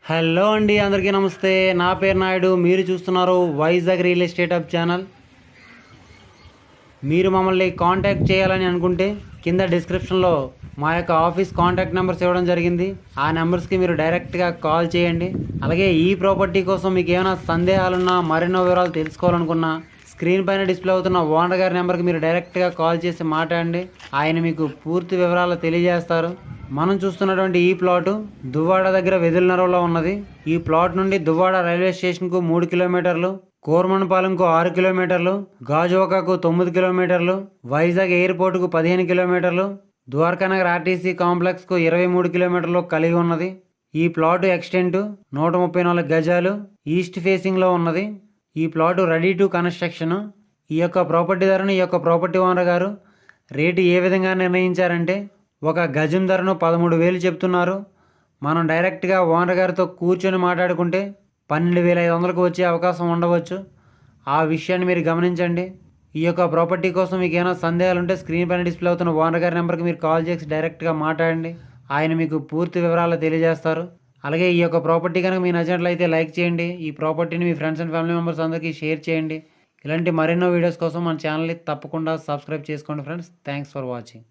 Hello అండి, అందరికీ నమస్తే. నా పేరు నాయుడు. మీరు చూస్తున్నారు Vizag real estate hub channel. మీరు మమ్మల్ని కాంటాక్ట్ చేయాలని అనుకుంటే కింద డిస్క్రిప్షన్లో మా యొక్క ఆఫీస్ కాంటాక్ట్ నెంబర్స్ ఇవ్వడం జరిగింది. ఆ నెంబర్స్కి మీరు డైరెక్ట్గా కాల్ చేయండి. అలాగే ఈ ప్రాపర్టీ కోసం మీకు ఏమైనా సందేహాలున్నా, మరెన్నో వివరాలు తెలుసుకోవాలనుకున్నా స్క్రీన్ పైన డిస్ప్లే అవుతున్న ఓనర్ గారి నెంబర్కి మీరు డైరెక్ట్గా కాల్ చేసి మాట్లాడండి. ఆయన మీకు పూర్తి వివరాలు తెలియజేస్తారు. మనం చూస్తున్నటువంటి ఈ ప్లాటు దువ్వాడ దగ్గర వెదులనరవలో ఉన్నది. ఈ ప్లాట్ నుండి దువ్వాడ రైల్వే స్టేషన్కు 3 కిలోమీటర్లు, కోరమనపాలెంకు 6 కిలోమీటర్లు, గాజువాకకు 9 కిలోమీటర్లు, వైజాగ్ ఎయిర్పోర్టుకు 15 కిలోమీటర్లు, ద్వారకానగర్ ఆర్టీసీ కాంప్లెక్స్కు 23 కిలోమీటర్లు కలిగి ఉన్నది. ఈ ప్లాటు ఎక్స్టెంట్ 134 గజాలు ఈస్ట్ ఫేసింగ్లో ఉన్నది. ఈ ప్లాటు రెడీ టు కన్స్ట్రక్షన్. ఈ యొక్క ప్రాపర్టీ ధరను ఈ యొక్క ప్రాపర్టీ ఓనర్ గారు రేటు ఏ విధంగా నిర్ణయించారంటే, ఒక గజం ధరను 13,000 చెప్తున్నారు. మనం డైరెక్ట్గా ఓనర్ గారితో కూర్చొని మాట్లాడుకుంటే 12,500కు వచ్చే అవకాశం ఉండవచ్చు. ఆ విషయాన్ని మీరు గమనించండి. ఈ యొక్క ప్రాపర్టీ కోసం మీకు ఏమైనా సందేహాలు ఉంటే స్క్రీన్ పైన డిస్ప్లే అవుతున్న ఓనర్ గారి నెంబర్కి మీరు కాల్ చేసి డైరెక్ట్గా మాట్లాడండి. ఆయన మీకు పూర్తి వివరాలు తెలియజేస్తారు. అలాగే ఈ యొక్క ప్రాపర్టీ కనుక మీ నచ్చినట్లయితే లైక్ చేయండి. ఈ ప్రాపర్టీని మీ ఫ్రెండ్స్ అండ్ ఫ్యామిలీ మెంబర్స్ అందరికీ షేర్ చేయండి. ఇలాంటి మరెన్నో వీడియోస్ కోసం మన ఛానల్ని తప్పకుండా సబ్స్క్రైబ్ చేసుకోండి ఫ్రెండ్స్. Thanks for watching.